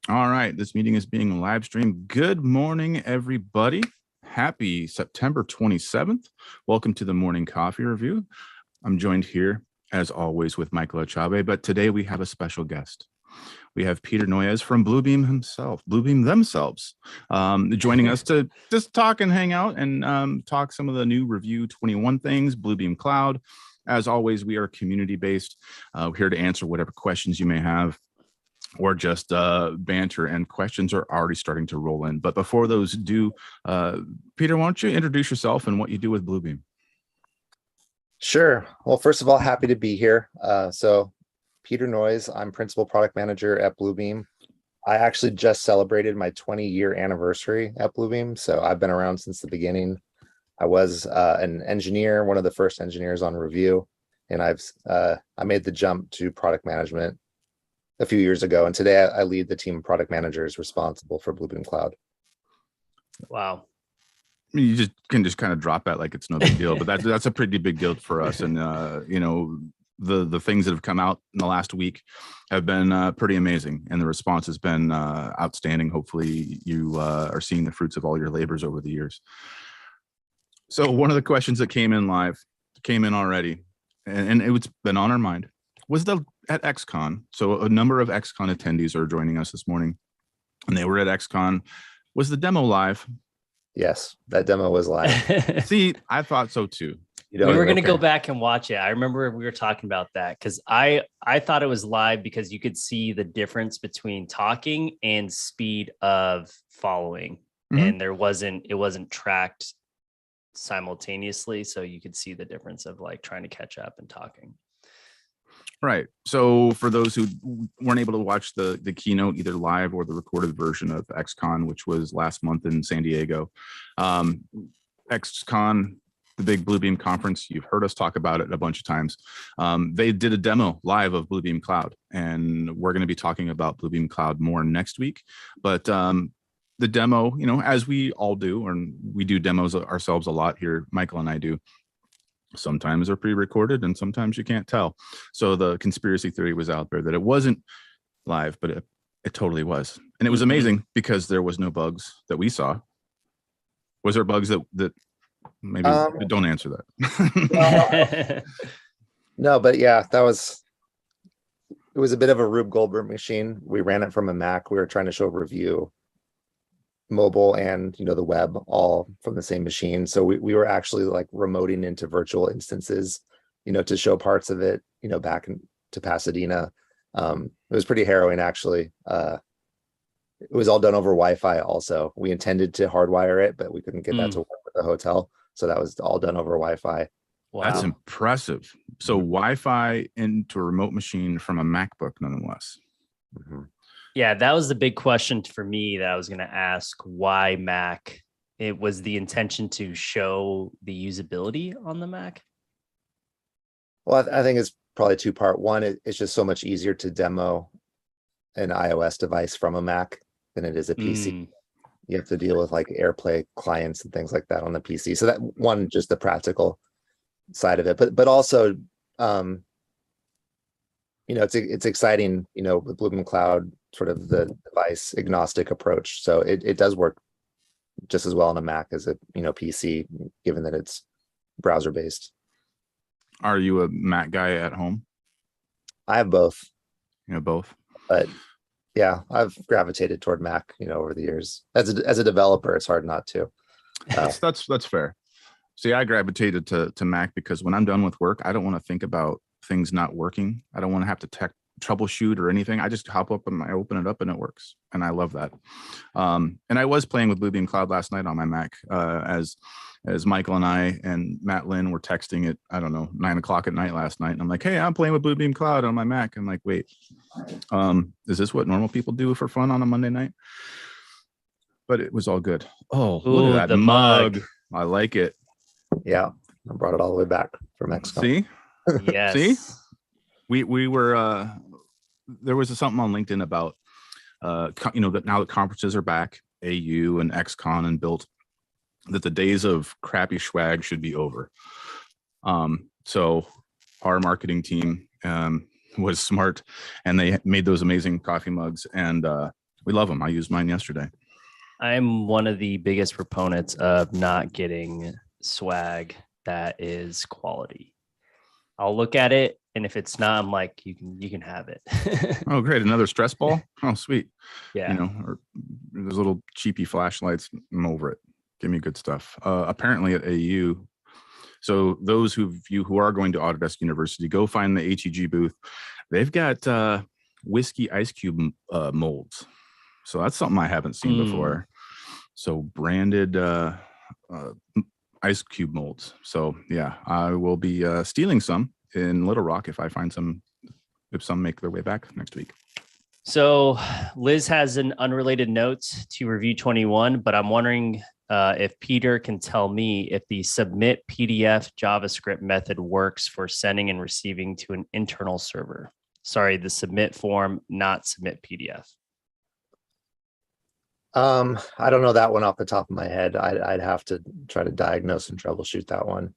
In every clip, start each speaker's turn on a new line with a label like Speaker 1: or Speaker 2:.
Speaker 1: All right, this meeting is being live streamed. Good morning, everybody. Happy September 27th. Welcome to the Morning Coffee Review. I'm joined here, as always, with Michael Achabe, but today we have a special guest. We have Peter Noyes from Bluebeam himself, Bluebeam themselves, joining us to just talk and hang out and talk some of the new Review 21 things, Bluebeam Cloud. As always, we are community-based. We're here to answer whatever questions you may have, or just banter, and questions are already starting to roll in. But before those do, Peter, why don't you introduce yourself and what you do with Bluebeam?
Speaker 2: Sure. Well, first of all, happy to be here. So Peter Noyes, I'm Principal Product Manager at Bluebeam. I actually just celebrated my 20-year anniversary at Bluebeam, so I've been around since the beginning. I was an engineer, one of the first engineers on Review, and I made the jump to product management a few years ago, and today I lead the team of product managers responsible for Bluebeam Cloud.
Speaker 3: Wow.
Speaker 1: I mean, you can just kind of drop that like it's no big deal, but that's a pretty big deal for us. And you know, the things that have come out in the last week have been pretty amazing, and the response has been outstanding. Hopefully you are seeing the fruits of all your labors over the years. So one of the questions that came in already, and it's been on our mind, was at XCon. So a number of XCon attendees are joining us this morning, and they were at XCon. Was the demo live?
Speaker 2: Yes, that demo was live.
Speaker 1: See, I thought so too.
Speaker 3: We were going to go back and watch it. I remember we were talking about that because I thought it was live because you could see the difference between talking and speed of following, and it wasn't tracked simultaneously, so you could see the difference of like trying to catch up and talking.
Speaker 1: Right. So for those who weren't able to watch the keynote, either live or the recorded version of XCon, which was last month in San Diego, XCon, the big Bluebeam conference, you've heard us talk about it a bunch of times. They did a demo live of Bluebeam Cloud, and we're going to be talking about Bluebeam Cloud more next week. But the demo, you know, as we all do, and we do demos ourselves a lot here, Michael and I do. Sometimes they're pre-recorded and sometimes you can't tell. So the conspiracy theory was out there that it wasn't live, but it totally was. And it was amazing because there was no bugs that we saw. Was there bugs that maybe don't answer that?
Speaker 2: No, but yeah, it was a bit of a Rube Goldberg machine. We ran it from a Mac. We were trying to show Review mobile and the web all from the same machine, so we were actually like remoting into virtual instances to show parts of it back to Pasadena. It was pretty harrowing, actually. It was all done over Wi-Fi. Also, we intended to hardwire it, but we couldn't get that to work with the hotel, so that was all done over Wi-Fi.
Speaker 3: Wow.
Speaker 1: That's impressive. So Wi-Fi into a remote machine from a MacBook, nonetheless.
Speaker 3: Yeah, that was the big question for me that I was going to ask. Why Mac? It was the intention to show the usability on the Mac?
Speaker 2: Well, I think it's probably two-part. One, it's just so much easier to demo an iOS device from a Mac than it is a PC. You have to deal with like AirPlay clients and things like that on the PC. So that one, just the practical side of it, but also, it's exciting, with Bluebeam Cloud, sort of the device agnostic approach. So it does work just as well on a Mac as a PC, given that it's browser based.
Speaker 1: Are you a Mac guy at home?
Speaker 2: I have both.
Speaker 1: Both.
Speaker 2: But yeah, I've gravitated toward Mac, over the years. As a developer, it's hard not to.
Speaker 1: That's fair. See, I gravitated to Mac because when I'm done with work, I don't want to think about things not working. I don't want to have to troubleshoot or anything. I just hop up and I open it up and it works, and I love that. And I was playing with Bluebeam Cloud last night on my Mac, as Michael and I and Matt Lynn were texting at 9 o'clock at night last night, and I'm like, hey, I'm playing with Bluebeam Cloud on my Mac. I'm like, wait, is this what normal people do for fun on a Monday night? But it was all good. Oh, look at that mug. I like it.
Speaker 2: Yeah, I brought it all the way back from Mexico.
Speaker 1: See?
Speaker 3: Yes.
Speaker 1: See? We were there was something on LinkedIn about that now that conferences are back, AU and XCon and Built, that the days of crappy swag should be over. So our marketing team was smart, and they made those amazing coffee mugs, and We love them. I used mine yesterday.
Speaker 3: I'm one of the biggest proponents of not getting swag that is quality. I'll look at it, and if it's not, I'm like, you can have it.
Speaker 1: Oh, great. Another stress ball. Oh, sweet.
Speaker 3: Yeah.
Speaker 1: You know, or those little cheapy flashlights. I'm over it. Give me good stuff. Apparently at AU. So those of you who are going to Autodesk University, go find the HEG booth. They've got whiskey ice cube molds. So that's something I haven't seen before. So branded ice cube molds. So yeah, I will be stealing some in Little Rock if I find some, if some make their way back next week.
Speaker 3: So Liz has an unrelated note to review 21, but I'm wondering if Peter can tell me if the submit PDF JavaScript method works for sending and receiving to an internal server. Sorry, the submit form, not submit PDF.
Speaker 2: I don't know that one off the top of my head. I'd have to try to diagnose and troubleshoot that one.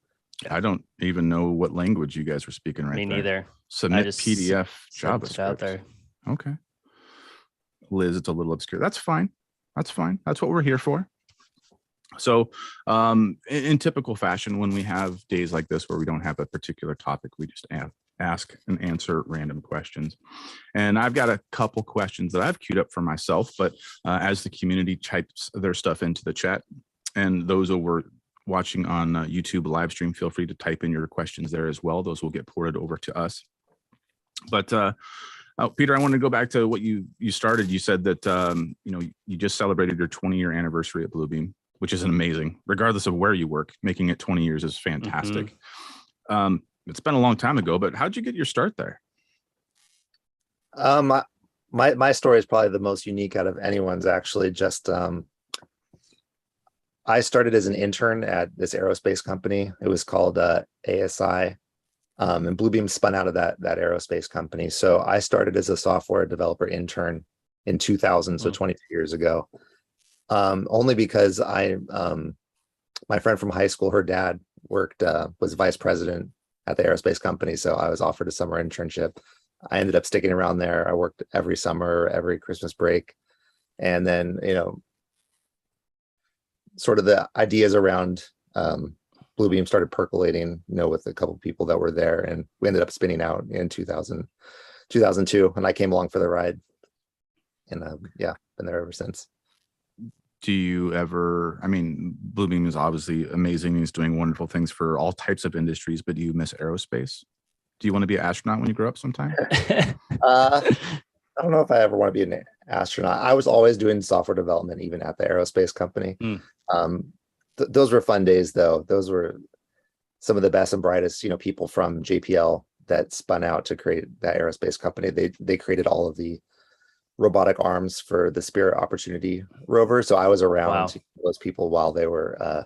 Speaker 1: I don't even know what language you guys are speaking right
Speaker 3: Me
Speaker 1: there.
Speaker 3: neither.
Speaker 1: Submit PDF
Speaker 3: JavaScript out
Speaker 1: JavaScript.
Speaker 3: there.
Speaker 1: Okay. Liz, it's a little obscure. That's fine. That's fine. That's what we're here for. So in typical fashion, when we have days like this where we don't have a particular topic, we just ask and answer random questions. And I've got a couple questions that I've queued up for myself, but as the community types their stuff into the chat, and those over watching on YouTube live stream, feel free to type in your questions there as well. Those will get ported over to us. But Peter, I want to go back to what you started. You said that you know, you just celebrated your 20-year anniversary at Bluebeam, which is amazing. Regardless of where you work, making it 20 years is fantastic. It's been a long time ago, but how'd you get your start there?
Speaker 2: My story is probably the most unique out of anyone's, actually. Just I started as an intern at this aerospace company. It was called ASI, and Bluebeam spun out of that aerospace company. So I started as a software developer intern in 2000, so 22 years ago. Only because my friend from high school, her dad worked, was vice president at the aerospace company. So I was offered a summer internship. I ended up sticking around there. I worked every summer, every Christmas break. And then, you know, sort of the ideas around Bluebeam started percolating, you know, with a couple of people that were there, and we ended up spinning out in 2002, and I came along for the ride, and yeah, been there ever since.
Speaker 1: Do you ever, I mean, Bluebeam is obviously amazing. He's doing wonderful things for all types of industries, but do you miss aerospace? Do you want to be an astronaut when you grow up sometime?
Speaker 2: I don't know if I ever want to be an astronaut. I was always doing software development, even at the aerospace company. Those were fun days, though. Those were some of the best and brightest, you know, people from JPL that spun out to create that aerospace company. They created all of the robotic arms for the Spirit Opportunity rover. So I was around those people while they were,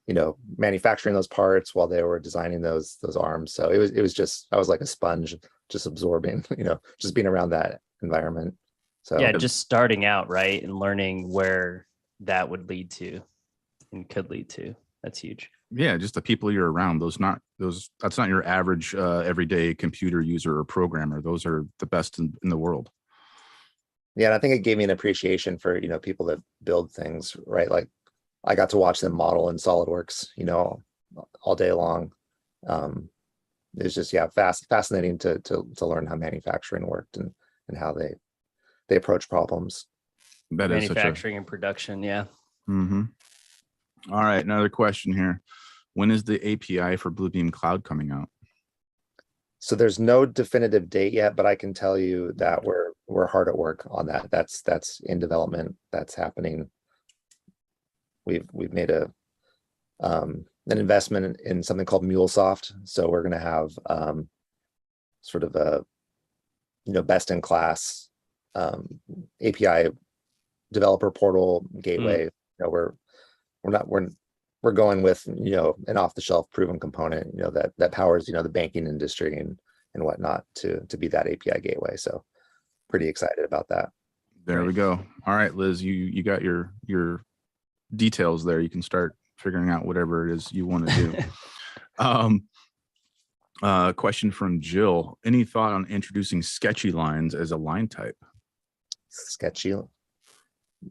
Speaker 2: you know, manufacturing those parts, while they were designing those arms. So it was just, I was like a sponge, just absorbing, you know, just being around that environment. So
Speaker 3: yeah, just starting out, right, and learning where that would lead to and could lead to. That's huge.
Speaker 1: Yeah, just the people you're around. That's not your average everyday computer user or programmer. Those are the best in the world.
Speaker 2: Yeah, and I think it gave me an appreciation for, you know, people that build things, right? Like I got to watch them model in SolidWorks, you know, all day long. It's just, yeah, fascinating to learn how manufacturing worked and how they approach problems.
Speaker 1: That is
Speaker 3: manufacturing and production, yeah.
Speaker 1: All right, another question here. When is the API for Bluebeam Cloud coming out?
Speaker 2: So there's no definitive date yet, but I can tell you that we're hard at work on that. That's in development. That's happening. We've made an investment in something called MuleSoft. So we're going to have sort of a, you know, best in class API developer portal gateway. You know, we're going with, you know, an off the shelf proven component, you know, that powers, you know, the banking industry and whatnot to be that API gateway. So pretty excited about that.
Speaker 1: There we go. All right, Liz, you got your details there. You can start figuring out whatever it is you want to do. Question from Jill. Any thought on introducing sketchy lines as a line type?
Speaker 2: Sketchy.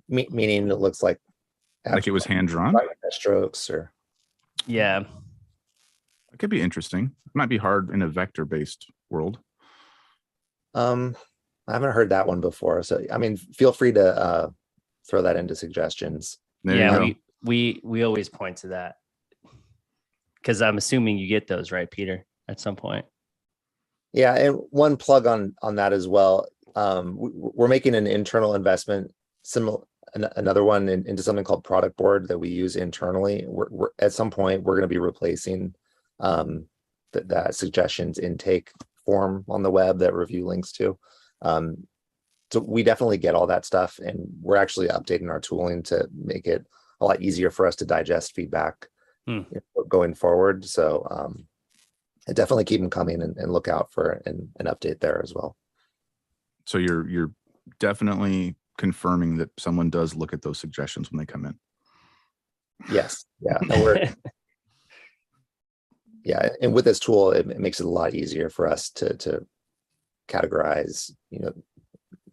Speaker 2: Meaning it looks like
Speaker 1: it was hand drawn.
Speaker 2: Strokes or
Speaker 3: Yeah.
Speaker 1: It could be interesting. It might be hard in a vector-based world.
Speaker 2: I haven't heard that one before. So I mean, feel free to throw that into suggestions.
Speaker 3: Yeah, we always point to that because I'm assuming you get those, right, Peter, at some point.
Speaker 2: Yeah, and one plug on that as well. We're making an internal investment, another one into something called Product Board that we use internally. We're at some point we're going to be replacing that suggestions intake form on the web that Revu links to. So we definitely get all that stuff, and we're actually updating our tooling to make it a lot easier for us to digest feedback going forward. So definitely keep them coming and look out for an update there as well.
Speaker 1: So you're definitely confirming that someone does look at those suggestions when they come in.
Speaker 2: Yes. Yeah. Yeah. And with this tool, it makes it a lot easier for us to categorize,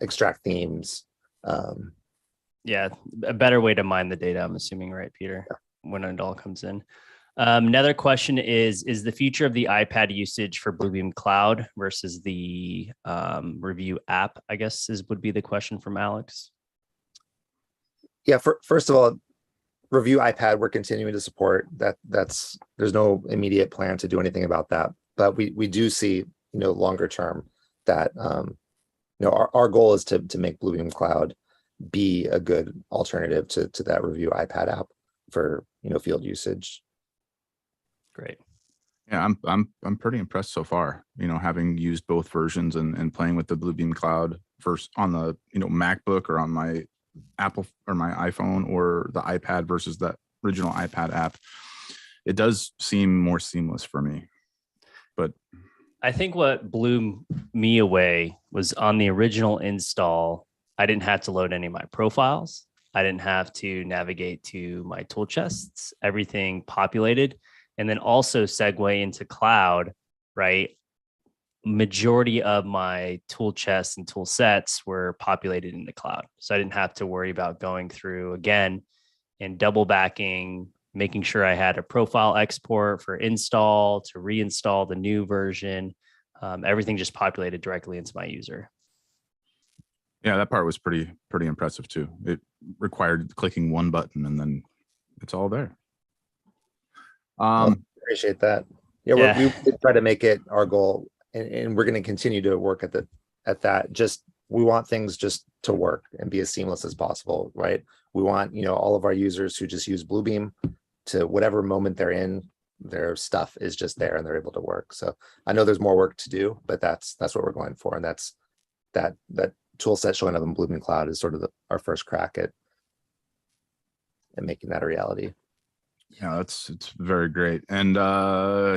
Speaker 2: extract themes.
Speaker 3: Yeah. A better way to mine the data, I'm assuming, right, Peter, when it all comes in. Another question is the future of the iPad usage for Bluebeam Cloud versus the Revu app, I guess would be the question from Alex.
Speaker 2: Yeah, first of all, Revu iPad, we're continuing to support that. There's no immediate plan to do anything about that, but we do see, longer term that, our goal is to make Bluebeam Cloud be a good alternative to that Revu iPad app for, field usage.
Speaker 3: Great.
Speaker 1: Yeah, I'm pretty impressed so far, having used both versions and playing with the Bluebeam Cloud first on the, MacBook or on my Apple or my iPhone or the iPad versus that original iPad app. It does seem more seamless for me. But
Speaker 3: I think what blew me away was on the original install, I didn't have to load any of my profiles. I didn't have to navigate to my tool chests, everything populated. And then also segue into cloud, right? Majority of my tool chests and tool sets were populated in the cloud. So I didn't have to worry about going through again and double backing, making sure I had a profile export for install to reinstall the new version. Everything just populated directly into my user.
Speaker 1: Yeah, that part was pretty impressive too. It required clicking one button and then it's all there.
Speaker 2: Appreciate that. Yeah, we try to make it our goal, and we're going to continue to work at that. Just we want things just to work and be as seamless as possible, right? We want all of our users who just use Bluebeam to whatever moment they're in, their stuff is just there and they're able to work. So I know there's more work to do, but that's what we're going for, and that's that tool set showing up in Bluebeam Cloud is sort of our first crack at making that a reality.
Speaker 1: Yeah, it's very great. And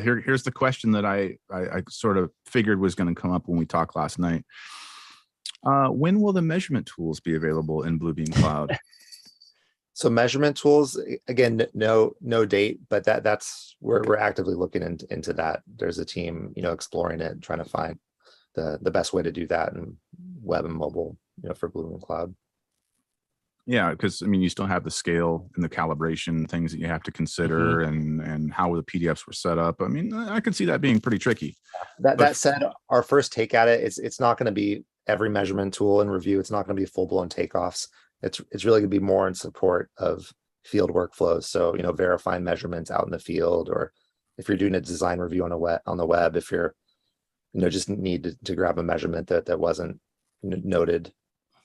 Speaker 1: here's the question that I sort of figured was going to come up when we talked last night. When will the measurement tools be available in Bluebeam Cloud?
Speaker 2: So measurement tools, again, no date, but that's we're actively looking into that. There's a team, exploring it, trying to find the best way to do that in web and mobile, for Bluebeam Cloud.
Speaker 1: Yeah, because you still have the scale and the calibration things that you have to consider, and how the PDFs were set up. I could see that being pretty tricky.
Speaker 2: That said, our first take at it, it's not going to be every measurement tool in Revu. It's not going to be full blown takeoffs. It's really going to be more in support of field workflows. So verifying measurements out in the field, or if you're doing a design review on the web, if you're just need to grab a measurement that wasn't noted.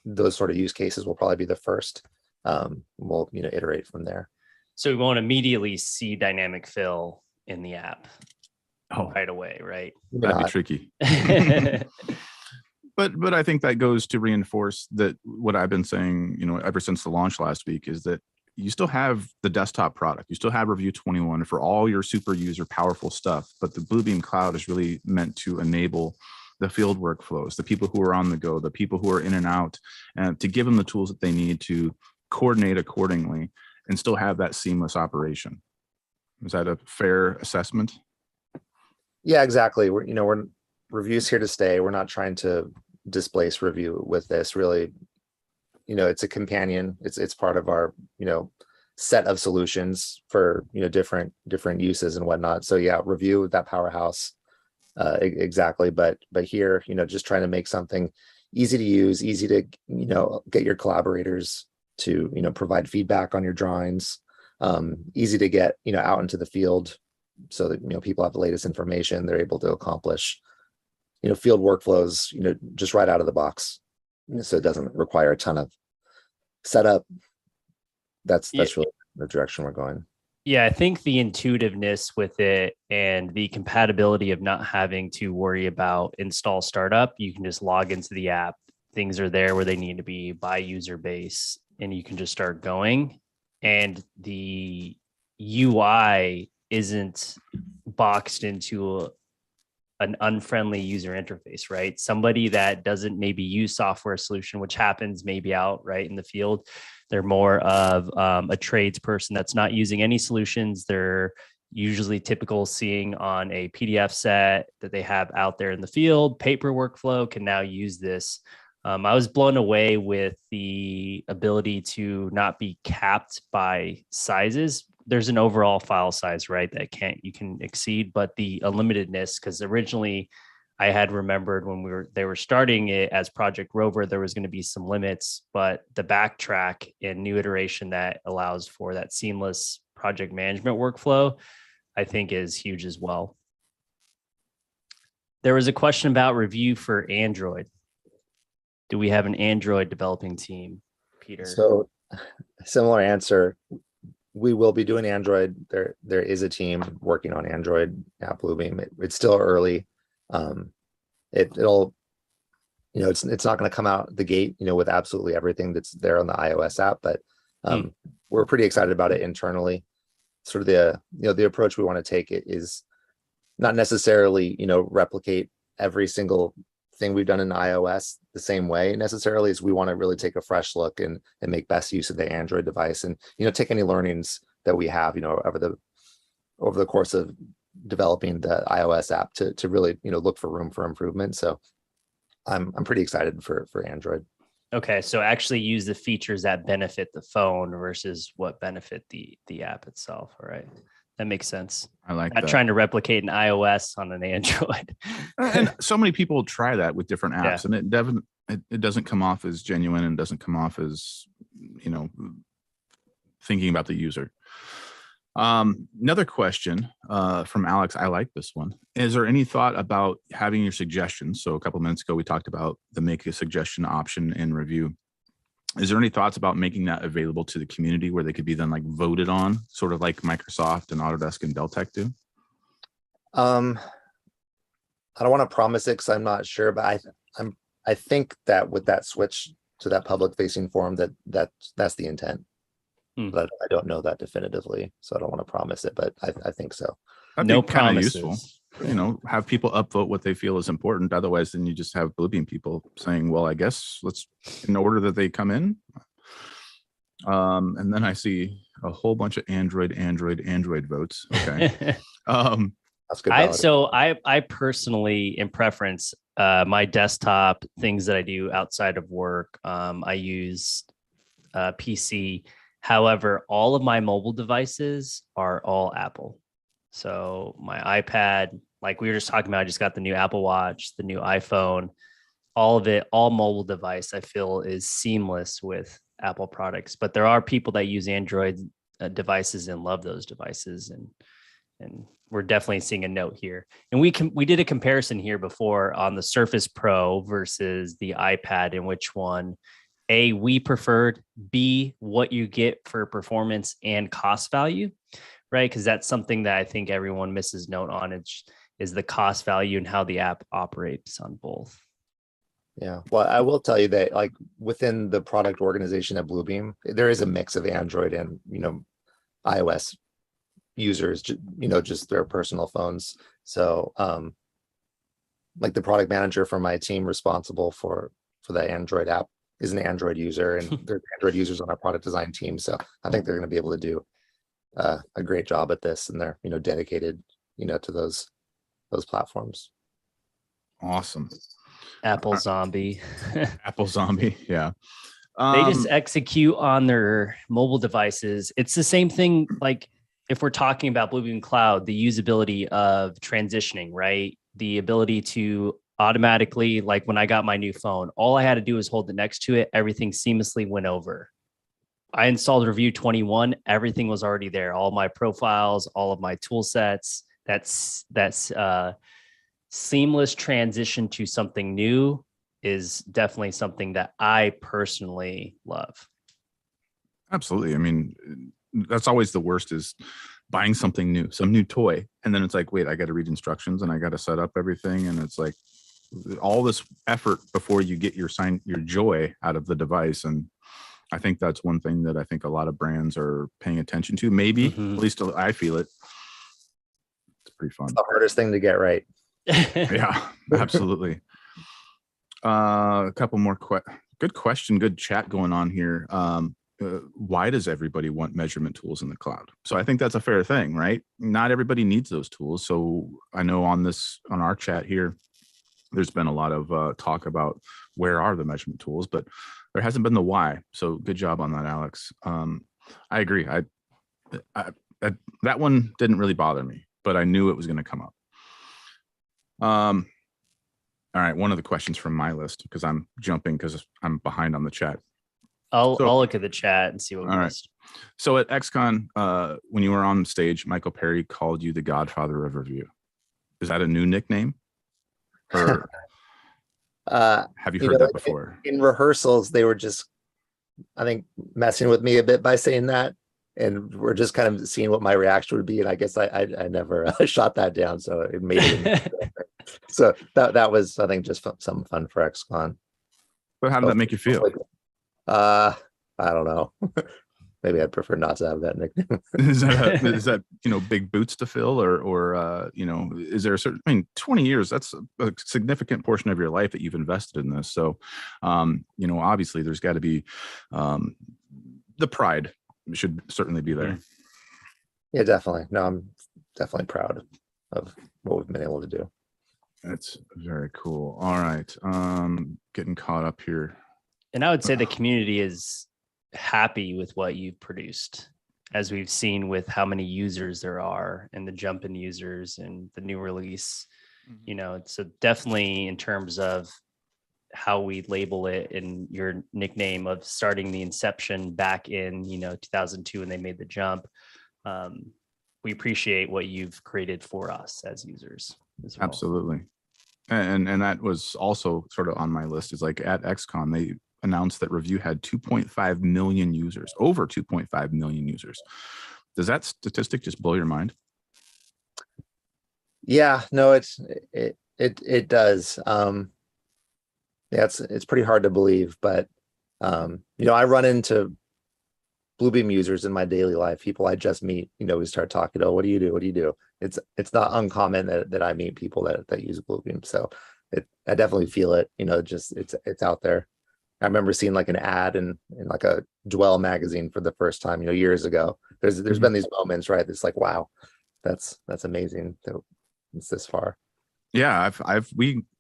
Speaker 2: Those sort of use cases will probably be the first. We'll iterate from there.
Speaker 3: So we won't immediately see dynamic fill in the app right away, right?
Speaker 1: That'd be tricky. But I think that goes to reinforce that what I've been saying, ever since the launch last week, is that you still have the desktop product. You still have Revu 21 for all your super user powerful stuff, but the Bluebeam Cloud is really meant to enable the field workflows, the people who are on the go, the people who are in and out, and to give them the tools that they need to coordinate accordingly and still have that seamless operation. Is that a fair assessment?
Speaker 2: Yeah, exactly. We're Revu's here to stay. We're not trying to displace Revu with this. Really, it's a companion. It's part of our, set of solutions for, different uses and whatnot. So yeah, Review, that powerhouse, exactly. But here, just trying to make something easy to use, easy to, get your collaborators to, provide feedback on your drawings, easy to get, out into the field so that, people have the latest information. They're able to accomplish, field workflows, just right out of the box. So it doesn't require a ton of setup. That's really the direction we're going.
Speaker 3: Yeah, I think the intuitiveness with it and the compatibility of not having to worry about install startup, you can just log into the app. Things are there where they need to be by user base, and you can just start going. And the UI isn't boxed into an unfriendly user interface, right? Somebody that doesn't maybe use software solution, which happens maybe out right in the field. They're more of a tradesperson that's not using any solutions. They're usually typical seeing on a PDF set that they have out there in the field. Paper workflow can now use this. I was blown away with the ability to not be capped by sizes. There's an overall file size, right, that you can exceed, but the unlimitedness, because originally I had remembered when they were starting it as Project Rover, there was going to be some limits, but the backtrack and new iteration that allows for that seamless project management workflow, I think is huge as well. There was a question about review for Android. Do we have an Android developing team, Peter?
Speaker 2: So similar answer. We will be doing Android. There is a team working on Android at Bluebeam. It's still early. It'll, it's not going to come out the gate, with absolutely everything that's there on the iOS app, but we're pretty excited about it internally. Sort of the approach we want to take it is not necessarily, replicate every single thing we've done in iOS the same way necessarily. Is we want to really take a fresh look and make best use of the Android device, and take any learnings that we have over the course of developing the iOS app to really look for room for improvement. So I'm pretty excited for Android.
Speaker 3: Okay, so actually use the features that benefit the phone versus what benefit the app itself. All right. That makes sense.
Speaker 1: I like
Speaker 3: Not
Speaker 1: that.
Speaker 3: trying to replicate an iOS on an Android.
Speaker 1: And so many people try that with different apps,
Speaker 3: Yeah.
Speaker 1: and it doesn't come off as genuine, and doesn't come off as, thinking about the user. Another question from Alex. I like this one. Is there any thought about having your suggestions? So a couple of minutes ago, we talked about the make a suggestion option in Review. Is there any thoughts about making that available to the community where they could be then like voted on, sort of like Microsoft and Autodesk and Deltek do?
Speaker 2: I don't want to promise it because I'm not sure, but I think that with that switch to that public facing forum, that's the intent. But I don't know that definitively, so I don't want to promise it, but I think so.
Speaker 1: That'd
Speaker 3: No
Speaker 1: be kind of
Speaker 3: promises.
Speaker 1: useful. Have people upvote what they feel is important. Otherwise, then you just have Bluebeam people saying, well, I guess let's, in order that they come in. And then I see a whole bunch of Android votes. Okay.
Speaker 2: That's good.
Speaker 3: So I personally, in preference, my desktop things that I do outside of work, I use PC. However, all of my mobile devices are all Apple. So my iPad, like we were just talking about, I just got the new Apple Watch, the new iPhone, all of it, all mobile device, I feel is seamless with Apple products. But there are people that use Android devices and love those devices. And we're definitely seeing a note here. And we did a comparison here before on the Surface Pro versus the iPad, in which one, A, we preferred, B, what you get for performance and cost value, right? Because that's something that I think everyone misses note on. Is the cost value and how the app operates on both.
Speaker 2: Yeah, well, I will tell you that like within the product organization at Bluebeam, there is a mix of Android and iOS users, just their personal phones. So like the product manager for my team responsible for the Android app is an Android user, and there's Android users on our product design team. So I think they're going to be able to do a great job at this, and they're dedicated to those platforms.
Speaker 1: Awesome.
Speaker 3: Apple zombie.
Speaker 1: Apple zombie. Yeah.
Speaker 3: They just execute on their mobile devices. It's the same thing. Like if we're talking about Bluebeam Cloud, the usability of transitioning, right? The ability to automatically, like when I got my new phone, all I had to do was hold it next to it. Everything seamlessly went over. I installed Review 21. Everything was already there. All my profiles, all of my tool sets. That's seamless transition to something new is definitely something that I personally love.
Speaker 1: Absolutely. I mean, that's always the worst, is buying something new, some new toy. And then it's like, wait, I got to read instructions and I got to set up everything. And it's like all this effort before you get your joy out of the device. And I think that's one thing that I think a lot of brands are paying attention to. Maybe, at least I feel it. It's pretty fun.
Speaker 2: It's the hardest thing to get right.
Speaker 1: Yeah, absolutely. A couple more good question, good chat going on here. Why does everybody want measurement tools in the cloud? So I think that's a fair thing, right? Not everybody needs those tools. So I know on our chat here, there's been a lot of talk about where are the measurement tools, but there hasn't been the why. So good job on that, Alex. I agree. That one didn't really bother me, but I knew it was going to come up. All right, one of the questions from my list, because I'm jumping because I'm behind on the chat.
Speaker 3: I'll look at the chat and see what we missed.
Speaker 1: So at XCon, when you were on stage, Michael Perry called you the Godfather of Revu. Is that a new nickname? Or have you heard that before?
Speaker 2: In rehearsals, they were just, I think, messing with me a bit by saying that. And we're just kind of seeing what my reaction would be. And I guess I never shot that down. So it made it. So that was, I think, just some fun for XCon.
Speaker 1: But how did that make you feel?
Speaker 2: I don't know. Maybe I'd prefer not to have that nickname.
Speaker 1: is that big boots to fill, or is there a certain? I mean, 20 years, that's a significant portion of your life that you've invested in this. So, obviously, there's got to be the pride should certainly be there.
Speaker 2: Yeah, definitely. No, I'm definitely proud of what we've been able to do.
Speaker 1: That's very cool. All right, getting caught up here.
Speaker 3: And I would say the community is happy with what you've produced, as we've seen with how many users there are and the jump in users and the new release. So definitely in terms of how we label it in your nickname of starting the inception back in 2002 when they made the jump, we appreciate what you've created for us as users as well.
Speaker 1: Absolutely. And that was also sort of on my list, is like at XCon they announced that Revu had 2.5 million users, over 2.5 million users. Does that statistic just blow your mind?
Speaker 2: Yeah, no, it does. Yeah, it's pretty hard to believe, but I run into Bluebeam users in my daily life, people I just meet. We start talking, oh, what do you do? What do you do? It's not uncommon that I meet people that use Bluebeam. So I definitely feel it. Just it's out there. I remember seeing like an ad in like a Dwell magazine for the first time, years ago. There's been these moments, right? It's like, wow, that's amazing that it's this far.
Speaker 1: Yeah,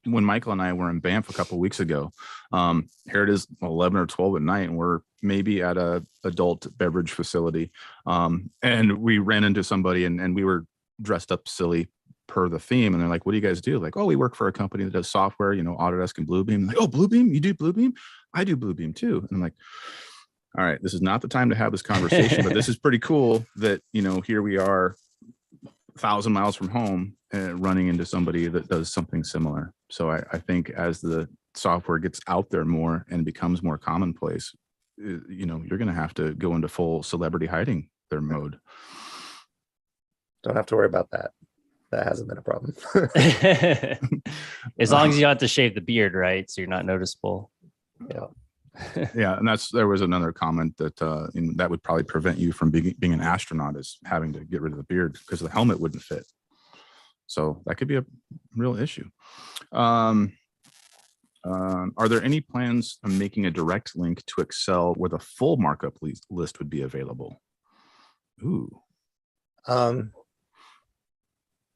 Speaker 1: when Michael and I were in Banff a couple of weeks ago, here it is 11 or 12 at night, and we're maybe at a adult beverage facility, and we ran into somebody, and we were dressed up silly per the theme, and they're like, what do you guys do? Like, oh, we work for a company that does software, Autodesk and Bluebeam. Like, oh, Bluebeam, you do Bluebeam? I do Bluebeam too. And I'm like, all right, this is not the time to have this conversation, but this is pretty cool that here we are 1,000 miles from home, running into somebody that does something similar. So I think as the software gets out there more and becomes more commonplace, you're going to have to go into full celebrity hiding their mode.
Speaker 2: Don't have to worry about that. That hasn't been a problem.
Speaker 3: As long as you don't have to shave the beard, right? So you're not noticeable.
Speaker 2: Yeah.
Speaker 1: Yeah, and there was another comment that that would probably prevent you from being an astronaut, is having to get rid of the beard because the helmet wouldn't fit. So that could be a real issue. Are there any plans on making a direct link to Excel where the full markup list would be available? Ooh.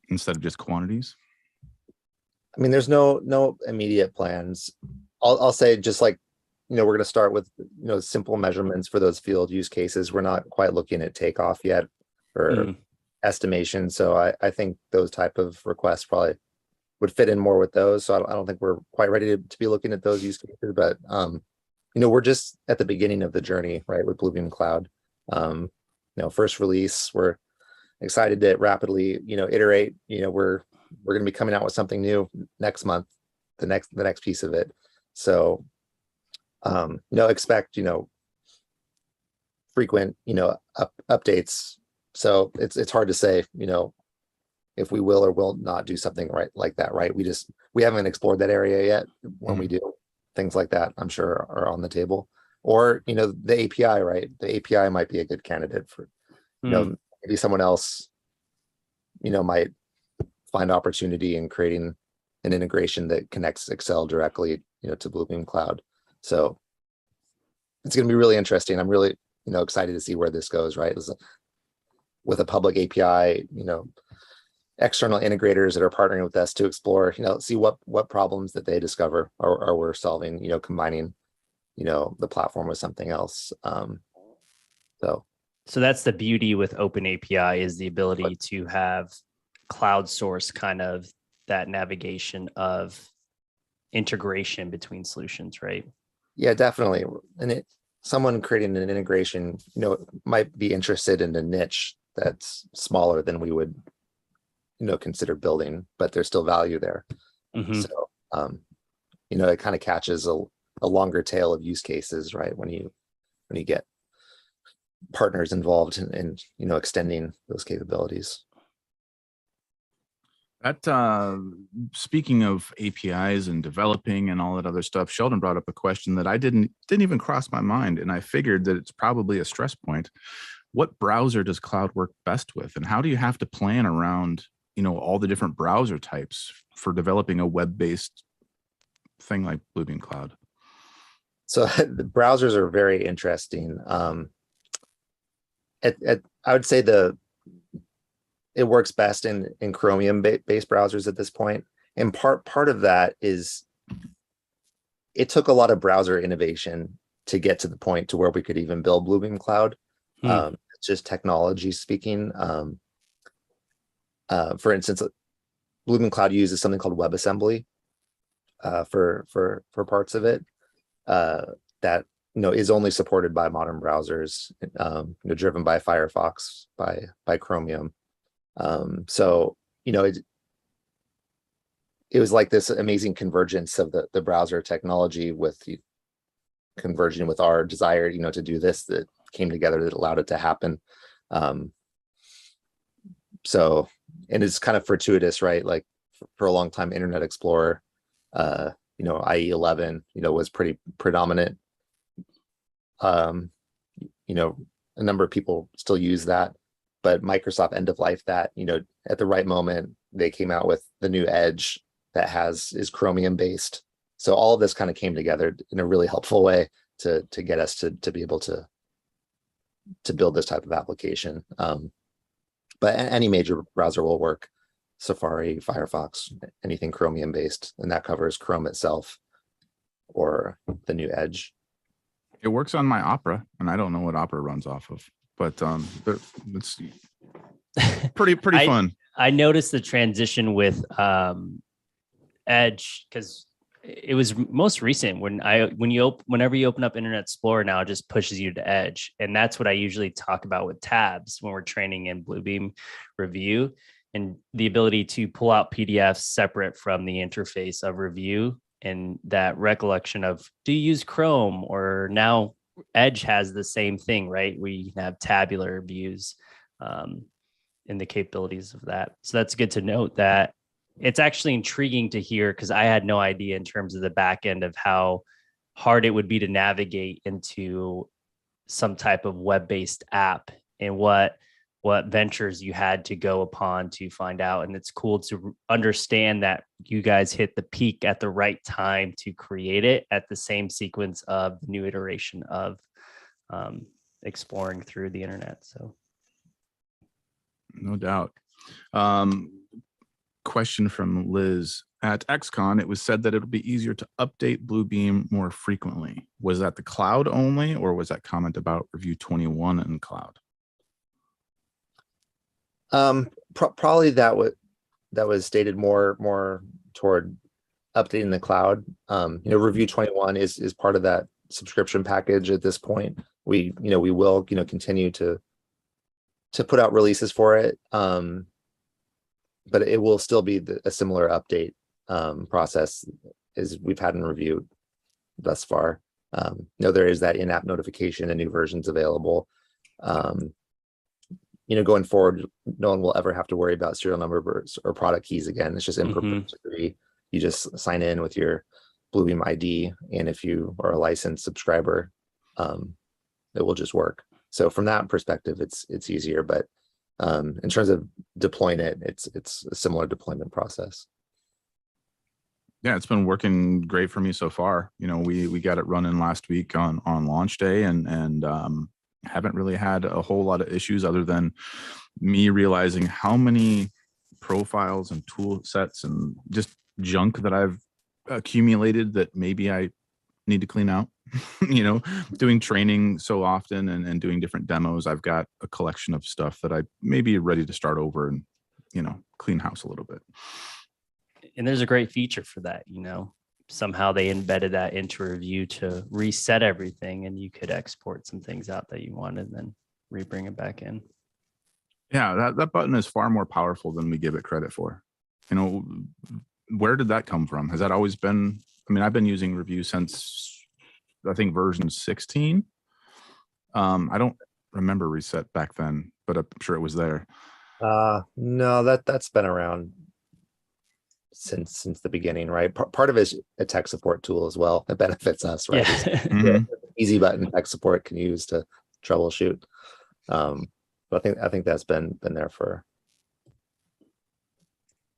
Speaker 1: Instead of just quantities?
Speaker 2: I mean, there's no immediate plans. I'll say, just like we're going to start with, simple measurements for those field use cases. We're not quite looking at takeoff yet or estimation. So I think those type of requests probably would fit in more with those. So I don't think we're quite ready to be looking at those use cases, but we're just at the beginning of the journey, right, with Bluebeam Cloud. First release, we're excited to rapidly, iterate. We're going to be coming out with something new next month, the next piece of it. So expect, frequent, updates. So it's hard to say, if we will or will not do something right like that, right? We haven't explored that area yet. When we do, things like that, I'm sure are on the table. Or, the API, right? The API might be a good candidate for, maybe someone else, might find opportunity in creating an integration that connects Excel directly, to Bluebeam Cloud. So it's going to be really interesting. I'm really, excited to see where this goes, right? With a public API, external integrators that are partnering with us to explore, see what problems that they discover or we're solving, combining, the platform with something else.
Speaker 3: So that's the beauty with Open API, is the ability to have cloud source kind of that navigation of integration between solutions, right?
Speaker 2: Yeah, definitely. And someone creating an integration, might be interested in a niche that's smaller than we would, consider building, but there's still value there. So, it kind of catches a longer tail of use cases, right? When you get partners involved in extending those capabilities.
Speaker 1: That speaking of APIs and developing and all that other stuff, Sheldon brought up a question that I didn't even cross my mind, and I figured that it's probably a stress point. What browser does cloud work best with, and how do you have to plan around all the different browser types for developing a web-based thing like Bluebeam Cloud?
Speaker 2: So the browsers are very interesting. I would say it works best in Chromium based browsers at this point. And part of that is it took a lot of browser innovation to get to the point to where we could even build Bluebeam Cloud. Just technology speaking. For instance, Bluebeam Cloud uses something called Webassembly for parts of it that is only supported by modern browsers, driven by Firefox, by Chromium. So it was like this amazing convergence of the browser technology with the converging with our desire, to do this, that came together that allowed it to happen. So, and it's kind of fortuitous, right? Like for a long time, Internet Explorer, IE 11, was pretty predominant. A number of people still use that, but Microsoft end of life that, at the right moment, they came out with the new Edge that is Chromium based. So all of this kind of came together in a really helpful way to get us to be able to build this type of application. But any major browser will work. Safari, Firefox, anything Chromium based, and that covers Chrome itself or the new Edge.
Speaker 1: It works on my Opera, and I don't know what Opera runs off of, but it's pretty fun.
Speaker 3: I noticed the transition with Edge because it was most recent whenever you open up Internet Explorer now, it just pushes you to Edge, and that's what I usually talk about with tabs when we're training in Bluebeam Revu, and the ability to pull out PDFs separate from the interface of Revu, and that recollection of, do you use Chrome? Or now Edge has the same thing, right? We have tabular views in the capabilities of that. So that's good to note that it's actually intriguing to hear, because I had no idea in terms of the back end of how hard it would be to navigate into some type of web-based app and what ventures you had to go upon to find out. And it's cool to understand that you guys hit the peak at the right time to create it at the same sequence of the new iteration of exploring through the internet. So
Speaker 1: no doubt. Question from Liz. at XCon, it was said that it'll be easier to update Bluebeam more frequently. Was that the cloud only, or was that comment about Review 21 in cloud?
Speaker 2: Probably that was stated more toward updating the cloud. Review 21 is part of that subscription package at this point. We will continue to put out releases for it, but it will still be a similar update process as we've had in review thus far. There is that in-app notification and new versions available. Going forward, no one will ever have to worry about serial numbers or product keys again. It's just in perpetuity. You just sign in with your Bluebeam ID, and if you are a licensed subscriber, it will just work. So from that perspective, it's easier. But in terms of deploying it, it's a similar deployment process.
Speaker 1: Yeah, it's been working great for me so far. We got it running last week on launch day, and haven't really had a whole lot of issues other than me realizing how many profiles and tool sets and just junk that I've accumulated that maybe I need to clean out. Doing training so often and doing different demos, I've got a collection of stuff that I may be ready to start over and clean house a little bit.
Speaker 3: And there's a great feature for that. Somehow they embedded that into review to reset everything, and you could export some things out that you wanted and then re-bring it back in. Yeah,
Speaker 1: that button is far more powerful than we give it credit for. Where did that come from? Has that always been? I've been using review since I think version 16. I don't remember reset back then, but I'm sure it was there.
Speaker 2: No, that's been around since the beginning, right? Part of it is a tech support tool as well. It benefits us, right?
Speaker 3: Yeah.
Speaker 2: Easy button tech support can use to troubleshoot. But I think that's been there for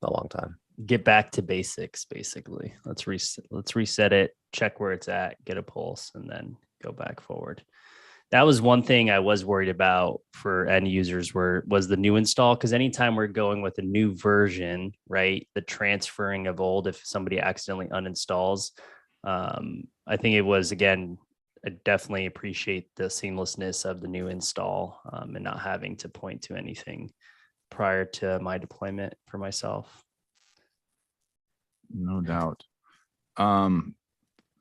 Speaker 2: a long time.
Speaker 3: Get back to basics, basically. Let's reset it, check where it's at, get a pulse, and then go back forward. That was one thing I was worried about for end users was the new install, because anytime we're going with a new version, right, the transferring of old, if somebody accidentally uninstalls, I think it was, again, I definitely appreciate the seamlessness of the new install and not having to point to anything prior to my deployment for myself.
Speaker 1: No doubt.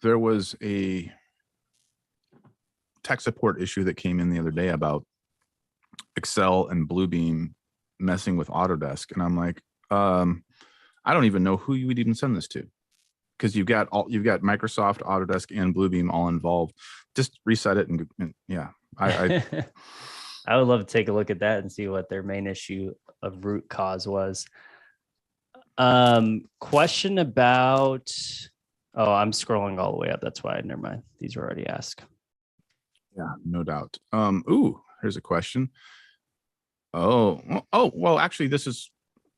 Speaker 1: There was a tech support issue that came in the other day about Excel and Bluebeam messing with Autodesk, and I'm like, I don't even know who you would even send this to, because you've got Microsoft, Autodesk, and Bluebeam all involved. Just reset it, and yeah, I
Speaker 3: I would love to take a look at that and see what their main issue of root cause was. Question about, I'm scrolling all the way up. That's why. Never mind. These were already asked.
Speaker 1: Yeah, no doubt. Here's a question. Well, actually, this is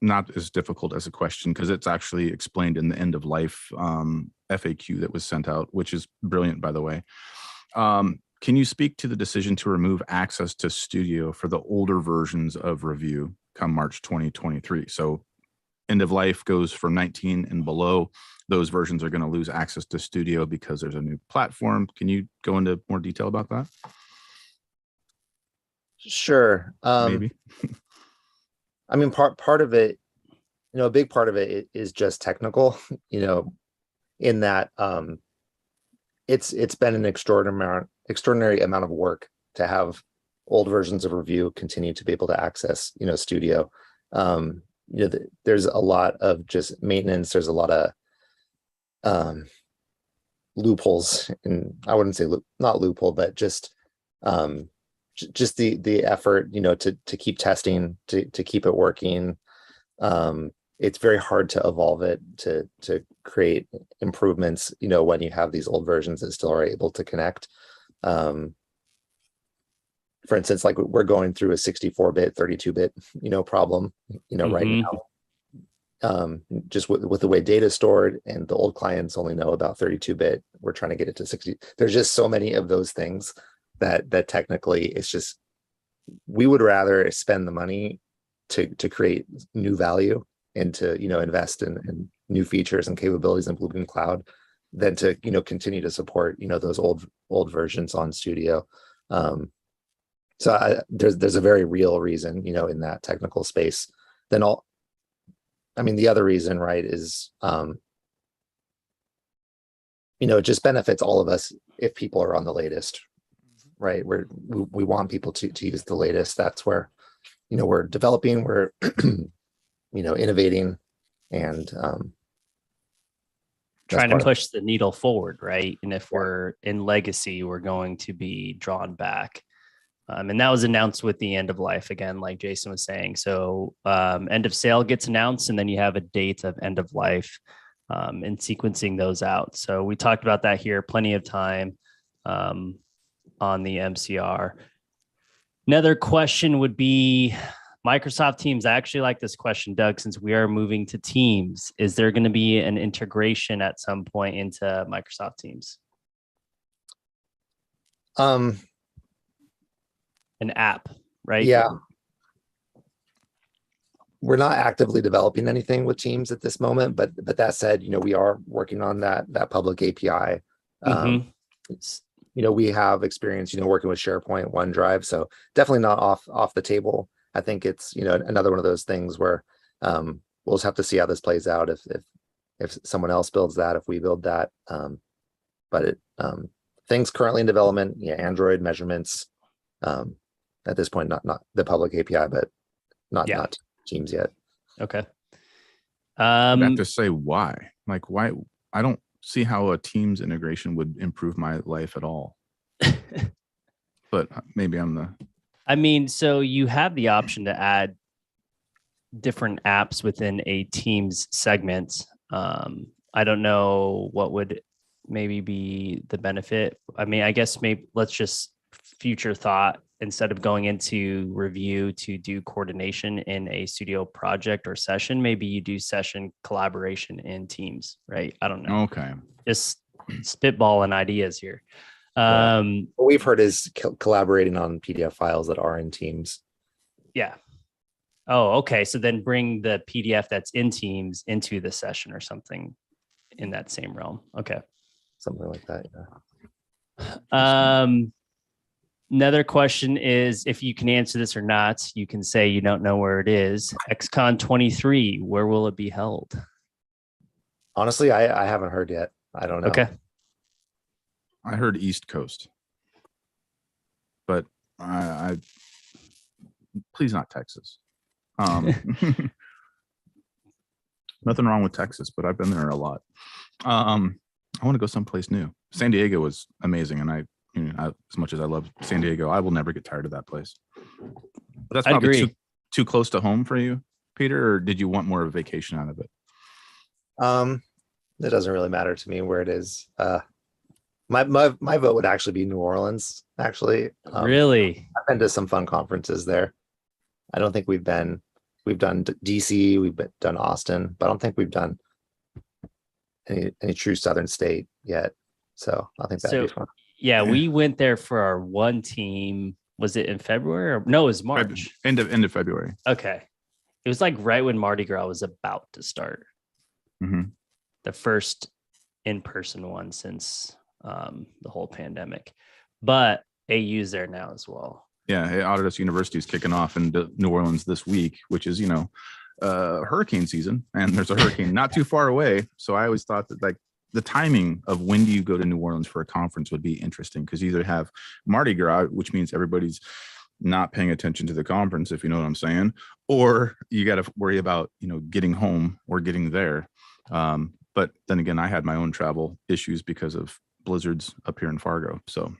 Speaker 1: not as difficult as a question because it's actually explained in the end of life FAQ that was sent out, which is brilliant, by the way. Can you speak to the decision to remove access to Studio for the older versions of Revu come March 2023? So end of life goes for 19 and below. Those versions are going to lose access to Studio because there's a new platform. Can you go into more detail about that?
Speaker 2: Sure.
Speaker 1: Maybe.
Speaker 2: Part of it, a big part of it is just technical, in that it's been an extraordinary amount of work to have old versions of Revu continue to be able to access, Studio. There's a lot of just maintenance. There's a lot of loopholes, and I wouldn't say not loophole, but just the effort, to keep testing, to keep it working. It's very hard to evolve it, to create improvements, when you have these old versions that still are able to connect. For instance, like we're going through a 64-bit, 32-bit, problem, right now. Just with the way data is stored, and the old clients only know about 32-bit. We're trying to get it to 60. There's just so many of those things that technically it's just, we would rather spend the money to create new value and to, invest in new features and capabilities in Bluebeam Cloud than to, continue to support, those old versions on Studio. So there's a very real reason, in that technical space. The other reason, right, is, it just benefits all of us if people are on the latest, right? We want people to use the latest. That's where, we're developing, we're, innovating, and
Speaker 3: trying to push the needle forward, right? And if we're in legacy, we're going to be drawn back. And that was announced with the end of life again, like Jason was saying. So end of sale gets announced, and then you have a date of end of life and sequencing those out. So we talked about that here, plenty of time on the MCR. Another question would be Microsoft Teams. I actually like this question, Doug, since we are moving to Teams. Is there going to be an integration at some point into Microsoft Teams? An app, right?
Speaker 2: Yeah. We're not actively developing anything with Teams at this moment, but that said, we are working on that public API. We have experience, working with SharePoint, OneDrive, so definitely not off the table. I think it's, another one of those things where we'll just have to see how this plays out if someone else builds that, if we build that. But things currently in development, Android measurements, at this point, not the public API, but not Teams yet.
Speaker 3: Okay.
Speaker 1: I have to say why. Like, why? I don't see how a Teams integration would improve my life at all. But maybe
Speaker 3: so you have the option to add different apps within a Teams segment. I don't know what would maybe be the benefit. I guess maybe let's just future thought, instead of going into review to do coordination in a studio project or session, maybe you do session collaboration in Teams, right? I don't know.
Speaker 1: Okay.
Speaker 3: Just spitballing ideas here.
Speaker 2: What we've heard is collaborating on PDF files that are in Teams.
Speaker 3: Yeah. Oh, okay. So then bring the PDF that's in Teams into the session or something in that same realm. Okay.
Speaker 2: Something like that. Yeah.
Speaker 3: Another question is, if you can answer this or not, you can say you don't know where it is. XCon 23, where will it be held?
Speaker 2: Honestly, I haven't heard yet. I don't know.
Speaker 3: Okay.
Speaker 1: I heard East Coast, but I please not Texas. Nothing wrong with Texas, but I've been there a lot. I want to go someplace new. San Diego was amazing, and as much as I love San Diego, I will never get tired of that place. But that's probably too close to home for you, Peter, or did you want more of a vacation out of it?
Speaker 2: It doesn't really matter to me where it is. My vote would actually be New Orleans, actually.
Speaker 3: Really?
Speaker 2: I've been to some fun conferences there. I don't think we've done DC, we've done Austin, but I don't think we've done any true Southern state yet. So I think that'd be fun.
Speaker 3: Yeah, we went there for our one team. Was it in February or no? It was March.
Speaker 1: End of February.
Speaker 3: Okay, it was like right when Mardi Gras was about to start.
Speaker 1: Mm-hmm.
Speaker 3: The first in-person one since the whole pandemic, but AU's there now as well.
Speaker 1: Yeah, Autodesk University is kicking off in New Orleans this week, which is hurricane season, and there's a hurricane not too far away. So I always thought that the timing of when do you go to New Orleans for a conference would be interesting, because you either have Mardi Gras, which means everybody's not paying attention to the conference, if you know what I'm saying, or you got to worry about getting home or getting there. But then again, I had my own travel issues because of blizzards up here in Fargo. So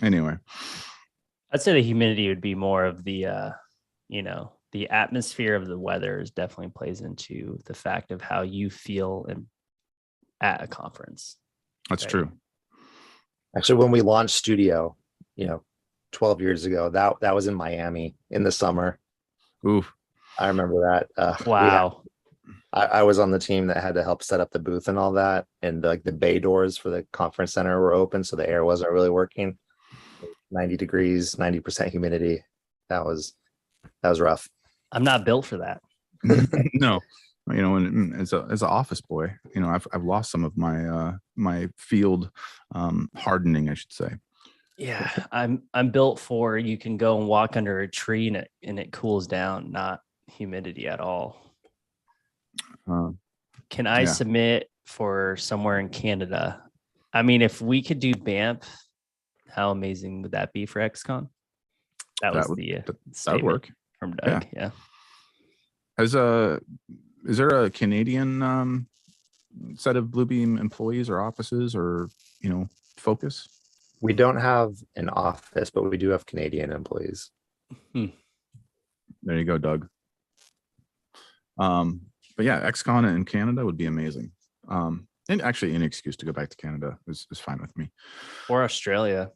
Speaker 1: anyway,
Speaker 3: I'd say the humidity would be more of the the atmosphere of the weather is definitely plays into the fact of how you feel at a conference.
Speaker 1: That's true.
Speaker 2: Actually, when we launched Studio, 12 years ago, that was in Miami in the summer.
Speaker 1: Oof.
Speaker 2: I remember that.
Speaker 3: Wow.
Speaker 2: I was on the team that had to help set up the booth and all that. And the bay doors for the conference center were open, so the air wasn't really working. 90 degrees, 90% humidity. That was rough.
Speaker 3: I'm not built for that.
Speaker 1: No. You know, and as an office boy, you know, I've lost some of my my field hardening, I should say.
Speaker 3: Yeah, I'm built for you can go and walk under a tree and it cools down, not humidity at all. Can I submit for somewhere in Canada? I mean, if we could do Banff, how amazing would that be for XCon? That would
Speaker 1: work
Speaker 3: from Doug. Yeah.
Speaker 1: Is there a Canadian set of Bluebeam employees or offices or, you know, focus?
Speaker 2: We don't have an office, but we do have Canadian employees.
Speaker 1: There you go, Doug. But yeah, XCon in Canada would be amazing. And actually any excuse to go back to Canada is fine with me.
Speaker 3: Or Australia.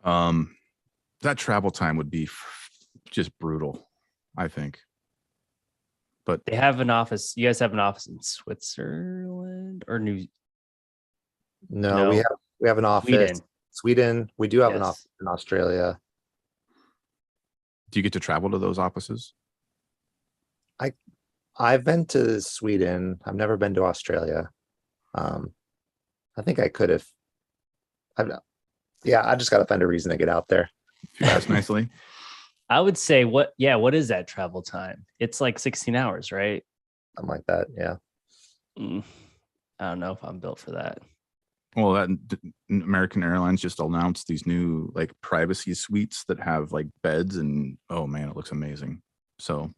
Speaker 1: That travel time would be just brutal, I think. But
Speaker 3: they have an office. You guys have an office in Switzerland or New?
Speaker 2: No, we have an office. Sweden. We do have an office in Australia.
Speaker 1: Do you get to travel to those offices?
Speaker 2: I've been to Sweden. I've never been to Australia. I think I could have. I just got to find a reason to get out there.
Speaker 1: That's nicely.
Speaker 3: I would say what is that travel time? It's like 16 hours, right?
Speaker 2: Something like that. Yeah.
Speaker 3: I don't know if I'm built for that.
Speaker 1: Well, that American Airlines just announced these new like privacy suites that have like beds, and oh man, it looks amazing. So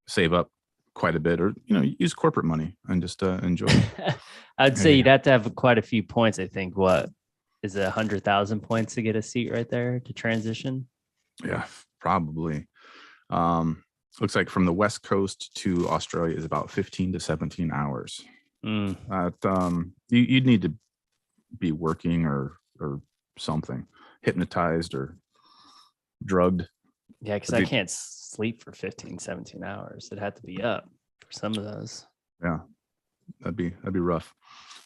Speaker 1: save up quite a bit, or you know, use corporate money and just enjoy.
Speaker 3: I'd say you'd have to have quite a few points. I think what is it, 100,000 points to get a seat right there to transition?
Speaker 1: Yeah, probably. Looks like from the West Coast to Australia is about 15 to 17 hours. You'd need to be working or something, hypnotized or drugged.
Speaker 3: Yeah, because I can't sleep for 15, 17 hours. It had to be up for some of those.
Speaker 1: Yeah, that'd be rough.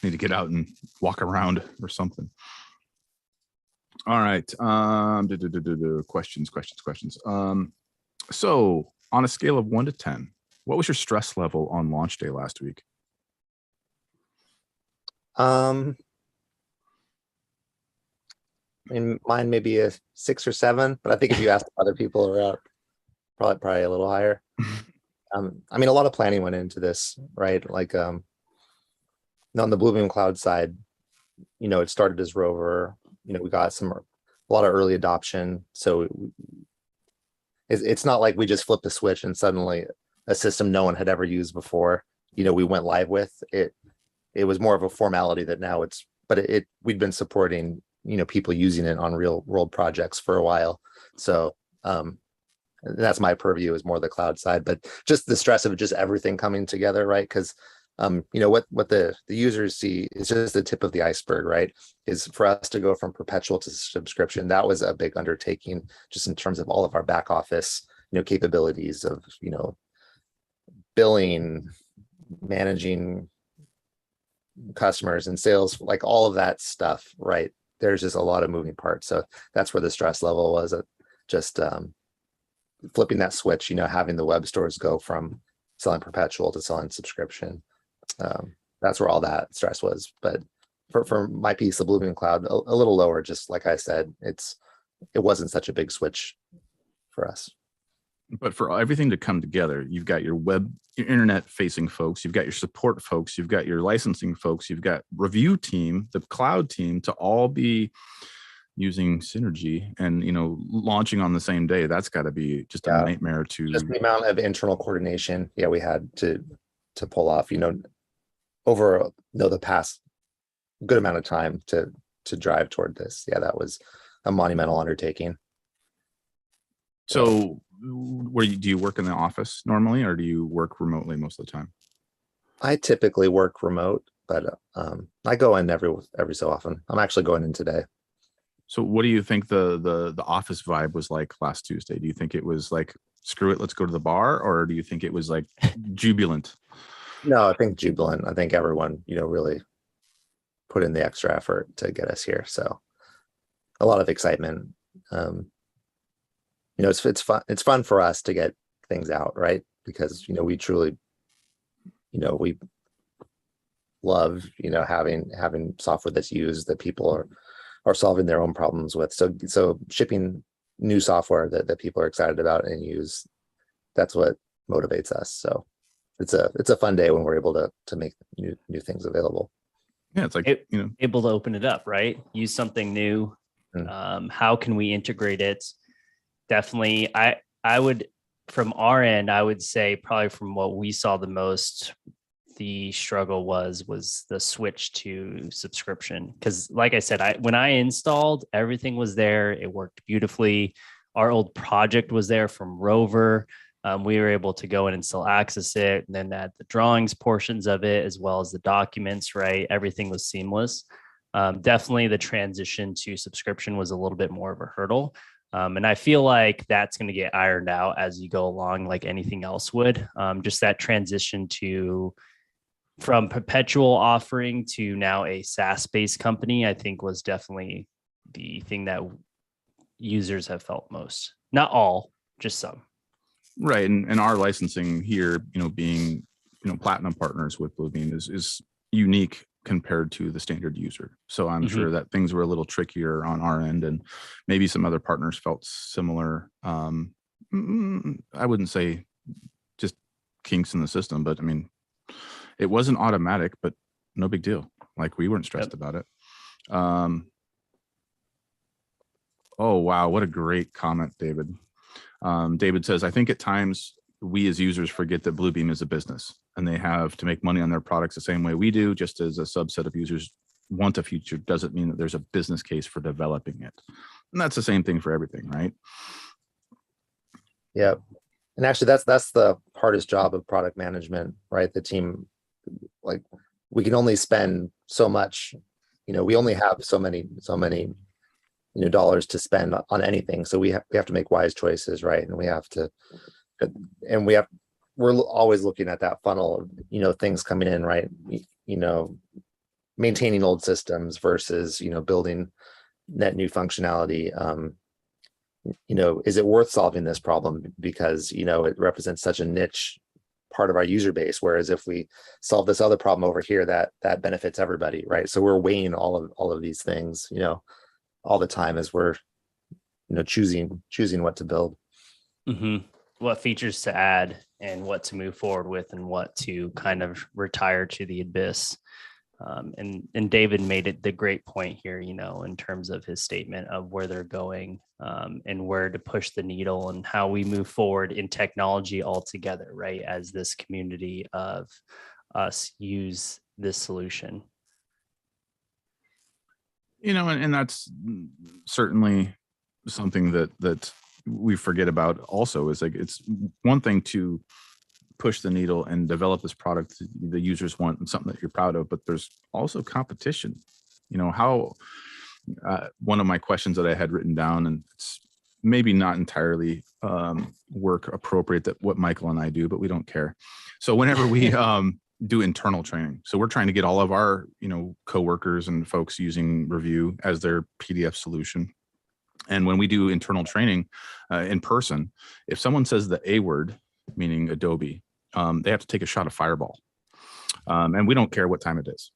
Speaker 1: Need to get out and walk around or something. All right. Questions. So on a scale of 1 to 10, what was your stress level on launch day last week?
Speaker 2: I mean, mine may be a 6 or 7, but I think if you ask other people around, probably a little higher. I mean, a lot of planning went into this, right? Like, on the Bluebeam Cloud side, you know, it started as Rover. You know, we got a lot of early adoption. So it's not like we just flipped a switch and suddenly a system no one had ever used before, you know, we went live with it. It was more of a formality that now we'd been supporting, you know, people using it on real world projects for a while. So that's my purview, is more the cloud side, but just the stress of just everything coming together, right? Because you know, what the users see is just the tip of the iceberg, right? Is for us to go from perpetual to subscription. That was a big undertaking, just in terms of all of our back office, you know, capabilities of, you know, billing, managing customers and sales, like all of that stuff, right? There's just a lot of moving parts. So that's where the stress level was, just flipping that switch, you know, having the web stores go from selling perpetual to selling subscription. That's where all that stress was. But for my piece, the Bluebeam Cloud, a little lower, just like I said, it wasn't such a big switch for us.
Speaker 1: But for everything to come together, you've got your internet facing folks, you've got your support folks, you've got your licensing folks, you've got review team, the cloud team, to all be using synergy and, you know, launching on the same day. That's got to be just a nightmare to
Speaker 2: just the amount of internal coordination. Yeah, we had to pull off, you know, over the past good amount of time to drive toward this. Yeah, that was a monumental undertaking.
Speaker 1: So do you work in the office normally, or do you work remotely most of the time?
Speaker 2: I typically work remote, but I go in every so often. I'm actually going in today.
Speaker 1: So what do you think the office vibe was like last Tuesday? Do you think it was like, screw it, let's go to the bar? Or do you think it was like jubilant?
Speaker 2: No, I think jubilant. I think everyone, you know, really put in the extra effort to get us here. So a lot of excitement. You know, it's fun. It's fun for us to get things out, right? Because, you know, we truly we love, having software that's used that people are solving their own problems with. So shipping new software that people are excited about and use, that's what motivates us. So it's a fun day when we're able to make new things available.
Speaker 1: Yeah, it's like
Speaker 3: able to open it up, right? Use something new. How can we integrate it? Definitely, I would, from our end, I would say probably from what we saw the most, the struggle was the switch to subscription. Because like I said, when I installed, everything was there. It worked beautifully. Our old project was there from Rover. We were able to go in and still access it, and then add the drawings portions of it, as well as the documents, right? Everything was seamless. Definitely the transition to subscription was a little bit more of a hurdle. And I feel like that's going to get ironed out as you go along, like anything else would. Just that transition from perpetual offering to now a SaaS-based company, I think was definitely the thing that users have felt most. Not all, just some.
Speaker 1: Right. And our licensing here, being, platinum partners with Bluebeam is unique compared to the standard user. So I'm sure that things were a little trickier on our end, and maybe some other partners felt similar. I wouldn't say just kinks in the system, but I mean, it wasn't automatic, but no big deal. Like, we weren't stressed about it. Oh, wow. What a great comment, David. David says, I think at times we as users forget that Bluebeam is a business and they have to make money on their products the same way we do. Just as a subset of users want a future doesn't mean that there's a business case for developing it. And that's the same thing for everything, right?
Speaker 2: Yeah. And actually that's the hardest job of product management, right? The team, like, we can only spend so much, we only have so many dollars to spend on anything. So we have to make wise choices, right? And we're always looking at that funnel of, things coming in, right? Maintaining old systems versus, building net new functionality. Is it worth solving this problem? Because, it represents such a niche part of our user base. Whereas if we solve this other problem over here, that benefits everybody, right? So we're weighing all of these things, all the time as we're choosing what to build.
Speaker 3: What features to add and what to move forward with and what to kind of retire to the abyss. And David made it the great point here, in terms of his statement of where they're going, and where to push the needle and how we move forward in technology altogether, right? As this community of us use this solution.
Speaker 1: And that's certainly something that we forget about also, is like, it's one thing to push the needle and develop this product the users want and something that you're proud of, but there's also competition. How one of my questions that I had written down, and it's maybe not entirely work appropriate that what Michael and I do, but we don't care. So whenever we do internal training, so we're trying to get all of our coworkers and folks using Revu as their PDF solution. And when we do internal training in person, if someone says the A word, meaning Adobe, they have to take a shot of Fireball. And we don't care what time it is.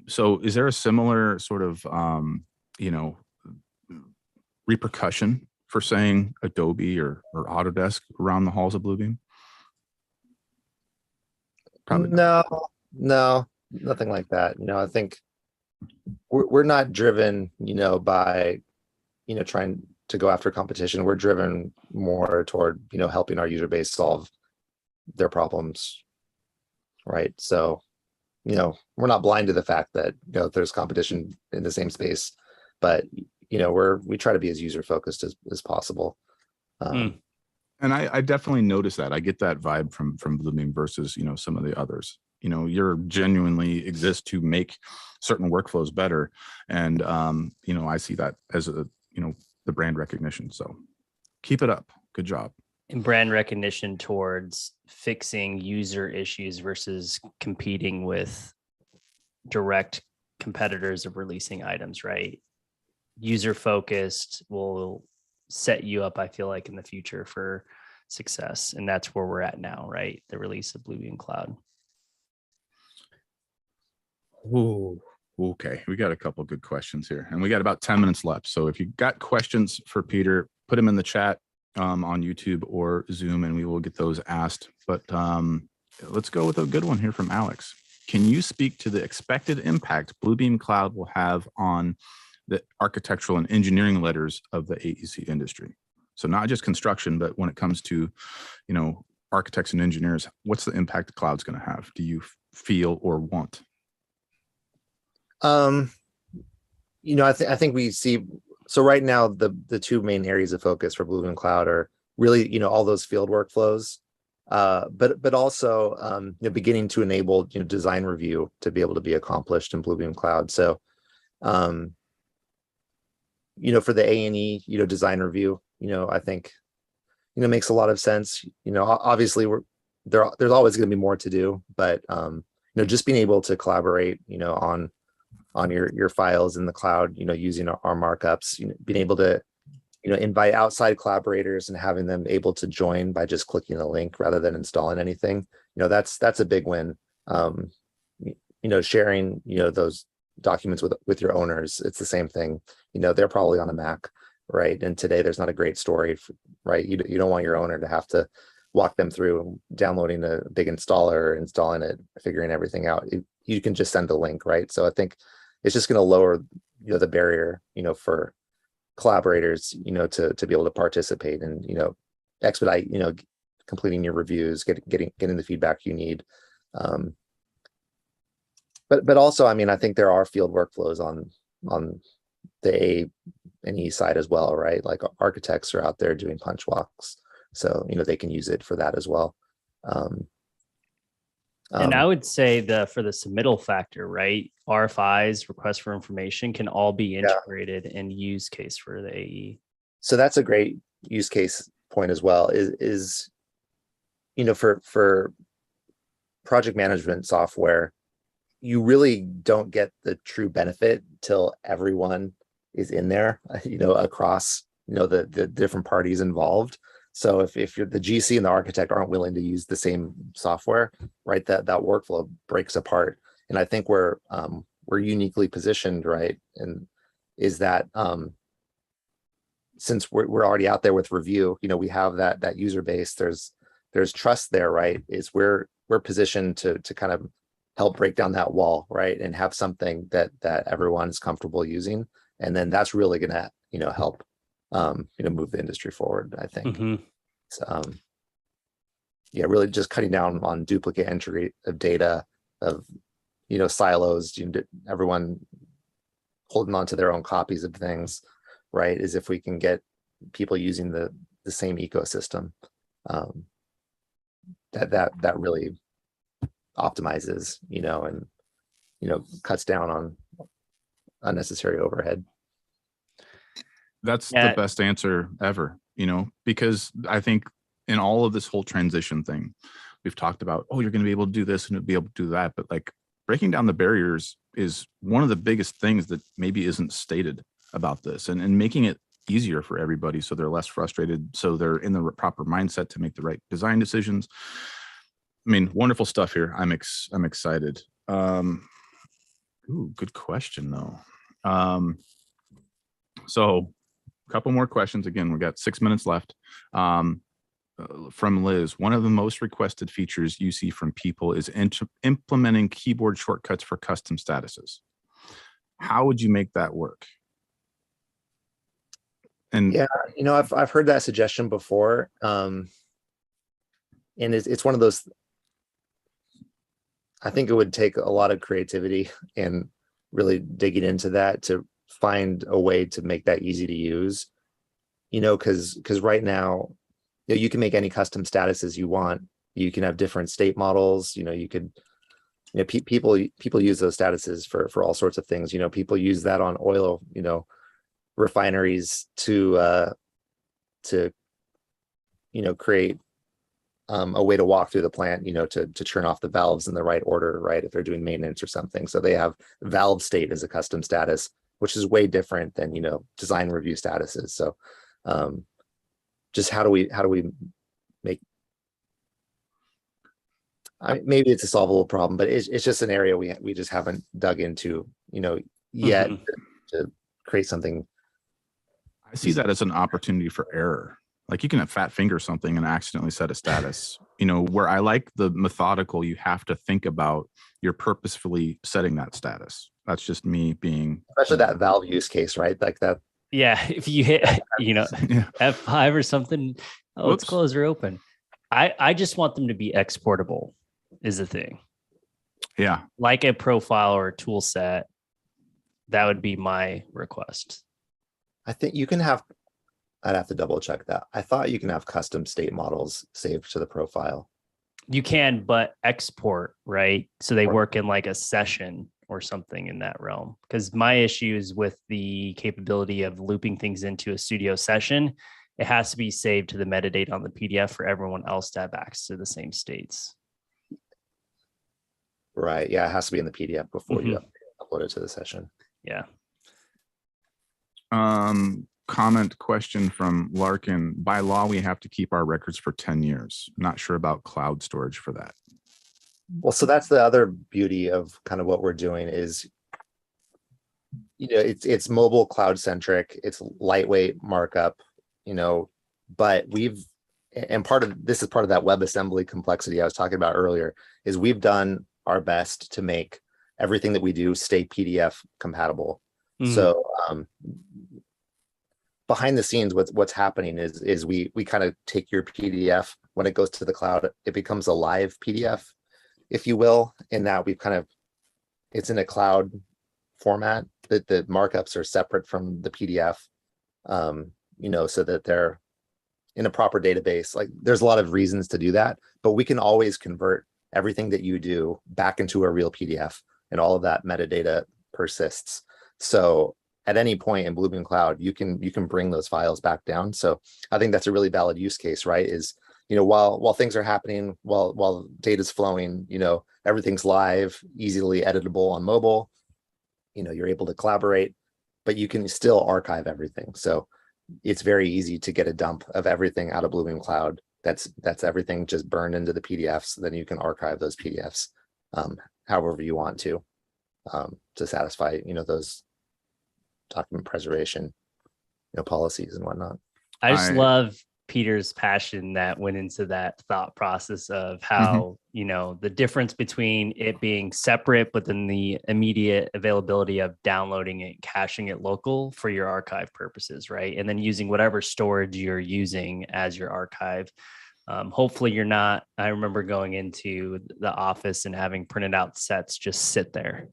Speaker 1: So is there a similar sort of, repercussion for saying Adobe or Autodesk around the halls of Bluebeam? Probably not.
Speaker 2: No, nothing like that. I think we're not driven, by, trying to go after competition. We're driven more toward, helping our user base solve their problems, right? So, we're not blind to the fact that, there's competition in the same space, but, we try to be as user focused as possible.
Speaker 1: And I definitely notice that. I get that vibe from Bluebeam versus, some of the others. You're genuinely exist to make certain workflows better. And, I see that as the brand recognition. So keep it up. Good job.
Speaker 3: And brand recognition towards fixing user issues versus competing with direct competitors of releasing items, right? User focused will set you up, I feel like, in the future for success. And that's where we're at now, right? The release of Bluebeam Cloud.
Speaker 1: Ooh, okay. We got a couple good questions here, and we got about 10 minutes left. So if you got questions for Peter, put them in the chat on YouTube or Zoom, and we will get those asked. But let's go with a good one here from Alex. Can you speak to the expected impact Bluebeam Cloud will have on the architectural and engineering letters of the AEC industry? So not just construction, but when it comes to, architects and engineers, what's the impact the cloud's going to have? Do you feel or want?
Speaker 2: I think we see, so right now the two main areas of focus for Bluebeam Cloud are really, all those field workflows, but also beginning to enable design review to be able to be accomplished in Bluebeam Cloud. So for the A&E design review, I think makes a lot of sense. Obviously there's always going to be more to do, but just being able to collaborate on your files in the cloud, using our markups, being able to invite outside collaborators and having them able to join by just clicking a link rather than installing anything, that's a big win. Sharing those documents with your owners, it's the same thing. They're probably on a Mac, right? And today there's not a great story, right? You don't want your owner to have to walk them through downloading a big installer, installing it, figuring everything out. You can just send a link, right? So I think it's just going to lower the barrier for collaborators to be able to participate and expedite completing your reviews, getting the feedback you need. But also, I think there are field workflows on the A and E side as well, right? Like architects are out there doing punch walks, so they can use it for that as well.
Speaker 3: And I would say for the submittal factor, right? RFIs, requests for information, can all be integrated and use case for the AE.
Speaker 2: So that's a great use case point as well. Is for project management software, you really don't get the true benefit till everyone is in there, across the different parties involved. So if you're the GC and the architect aren't willing to use the same software, right, that workflow breaks apart. And I think we're uniquely positioned, right? And is that since we're already out there with review, we have that user base. There's trust there, right? Is we're positioned to kind of help break down that wall, right, and have something that everyone is comfortable using, and then that's really gonna help move the industry forward, I think.
Speaker 3: Mm-hmm.
Speaker 2: So, really just cutting down on duplicate entry of data, of silos, everyone holding on to their own copies of things, right? Is if we can get people using the same ecosystem, that really optimizes, and cuts down on unnecessary overhead.
Speaker 1: That's the best answer ever, because I think in all of this whole transition thing, we've talked about, you're going to be able to do this and be able to do that. But like breaking down the barriers is one of the biggest things that maybe isn't stated about this, and making it easier for everybody so they're less frustrated, so they're in the proper mindset to make the right design decisions. Wonderful stuff here. I'm excited. Good question though. So a couple more questions. Again, we got 6 minutes left. From Liz, one of the most requested features you see from people is implementing keyboard shortcuts for custom statuses. How would you make that work? And
Speaker 2: I've heard that suggestion before, and it's one of those. I think it would take a lot of creativity and really digging into that to find a way to make that easy to use, because right now, you can make any custom statuses you want. You can have different state models. You could, people use those statuses for all sorts of things. People use that on oil, refineries to create a way to walk through the plant, to turn off the valves in the right order, right, if they're doing maintenance or something. So they have valve state as a custom status, which is way different than design review statuses. So just how do we make maybe it's a solvable problem, but it's just an area we just haven't dug into, yet to create something.
Speaker 1: I see that as an opportunity for error. Like you can have fat finger something and accidentally set a status, where I like the methodical, you have to think about you're purposefully setting that status. That's just me being.
Speaker 2: Especially that valve use case, right? Like that.
Speaker 3: Yeah. If you hit, F5 or something, it's closed or open. I just want them to be exportable is the thing.
Speaker 1: Yeah.
Speaker 3: Like a profile or a tool set. That would be my request.
Speaker 2: I think you can have, I'd have to double check that. I thought you can have custom state models saved to the profile.
Speaker 3: You can, but export, right? So they work in like a session or something in that realm. Because my issue is with the capability of looping things into a studio session. It has to be saved to the metadata on the PDF for everyone else to have access to the same states.
Speaker 2: Right. Yeah, it has to be in the PDF before you upload it to the session.
Speaker 3: Yeah.
Speaker 1: Comment question from Larkin. By law, we have to keep our records for 10 years. Not sure about cloud storage for that.
Speaker 2: Well, so that's the other beauty of kind of what we're doing is, it's mobile cloud centric, it's lightweight markup, but part of this is part of that WebAssembly complexity I was talking about earlier, is we've done our best to make everything that we do stay PDF compatible. So behind the scenes, what's happening is we kind of take your PDF, when it goes to the cloud, it becomes a live PDF, if you will, in that it's in a cloud format that the markups are separate from the PDF, so that they're in a proper database. Like there's a lot of reasons to do that, but we can always convert everything that you do back into a real PDF, and all of that metadata persists. So at any point in Bluebeam Cloud, you can bring those files back down. So I think that's a really valid use case, right? Is, while things are happening, while data's flowing, everything's live, easily editable on mobile, you're able to collaborate, but you can still archive everything. So it's very easy to get a dump of everything out of Bluebeam Cloud. That's everything just burned into the PDFs. Then you can archive those PDFs however you want to satisfy, those document preservation, policies and whatnot.
Speaker 3: I just love Peter's passion that went into that thought process of how, the difference between it being separate, but then the immediate availability of downloading it, caching it local for your archive purposes, right? And then using whatever storage you're using as your archive. Hopefully you're not, I remember going into the office and having printed out sets just sit there.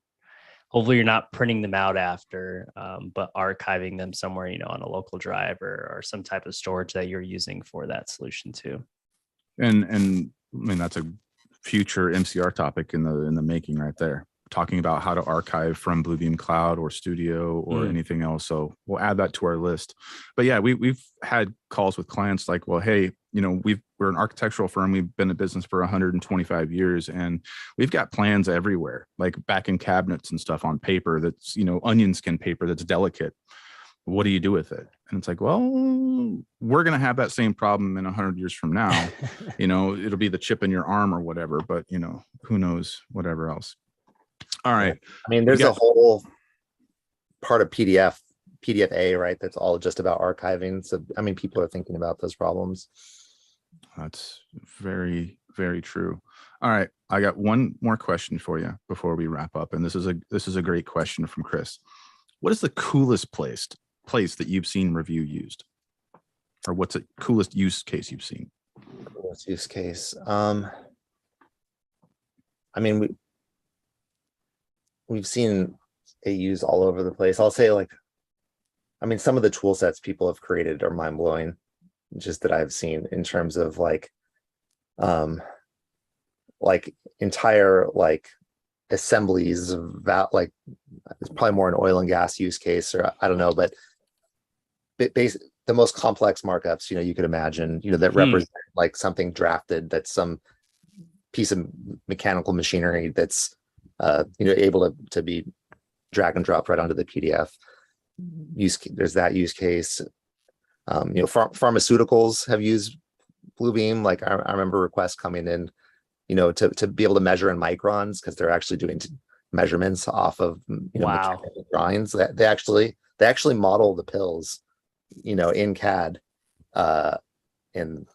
Speaker 3: Hopefully you're not printing them out after, but archiving them somewhere, on a local drive or some type of storage that you're using for that solution too.
Speaker 1: And I mean, that's a future MCR topic in the making right there, talking about how to archive from Bluebeam Cloud or Studio or anything else. So we'll add that to our list. But yeah, we've had calls with clients like, well, hey, we're an architectural firm. We've been in business for 125 years, and we've got plans everywhere, like backing cabinets and stuff on paper that's, onion skin paper that's delicate. What do you do with it? And it's like, well, we're going to have that same problem in 100 years from now. It'll be the chip in your arm or whatever, but who knows, whatever else. All right.
Speaker 2: I mean, there's a whole part of PDF-A, right? That's all just about archiving. So, I mean, people are thinking about those problems.
Speaker 1: That's very, very true. All right. I got one more question for you before we wrap up. And this is a great question from Chris. What is the coolest place that you've seen Revu used? Or what's the coolest use case you've seen?
Speaker 2: Coolest use case. I mean, we've seen it used all over the place. I'll say some of the tool sets people have created are mind blowing, just that I've seen in terms of entire assemblies of that, it's probably more an oil and gas use case, or I don't know, but the most complex markups, you could imagine, that represent something drafted, that's some piece of mechanical machinery that's able to be drag and drop right onto the PDF. There's that use case. Pharmaceuticals have used Bluebeam. I remember requests coming in, to be able to measure in microns, because they're actually doing measurements off of
Speaker 3: Wow.
Speaker 2: mechanical drawings. That they actually model the pills, in CAD, and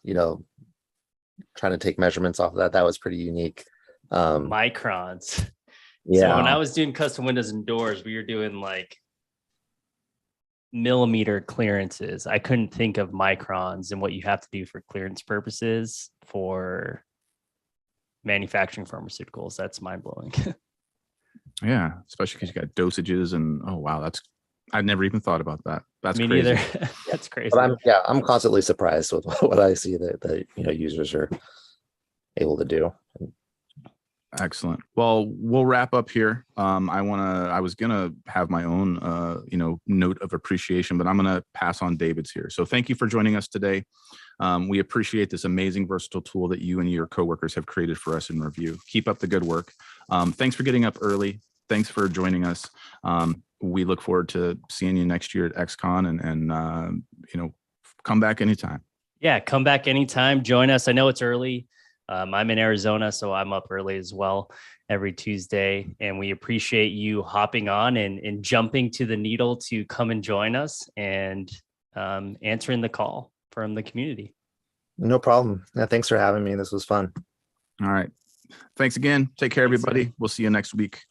Speaker 2: trying to take measurements off of that. That was pretty unique.
Speaker 3: Microns.
Speaker 2: Yeah.
Speaker 3: So when I was doing custom windows and doors, we were doing like millimeter clearances. I couldn't think of microns and what you have to do for clearance purposes for manufacturing pharmaceuticals. That's mind blowing.
Speaker 1: Yeah, especially because you got dosages and oh wow, I never even thought about that. That's
Speaker 3: Me
Speaker 1: crazy.
Speaker 3: neither. That's crazy.
Speaker 2: But I'm constantly surprised with what I see that users are able to do.
Speaker 1: Excellent. Well, we'll wrap up here. I was gonna have my own note of appreciation, but I'm gonna pass on David's here. So thank you for joining us today. We appreciate this amazing versatile tool that you and your coworkers have created for us in Revu. Keep up the good work. Thanks for getting up early. Thanks for joining us. We look forward to seeing you next year at XCon and come back anytime.
Speaker 3: Yeah, come back anytime. Join us. I know it's early. I'm in Arizona, so I'm up early as well every Tuesday. And we appreciate you hopping on and jumping to the needle to come and join us and answering the call from the community.
Speaker 2: No problem. Yeah, thanks for having me. This was fun.
Speaker 1: All right. Thanks again. Take care, everybody. We'll see you next week.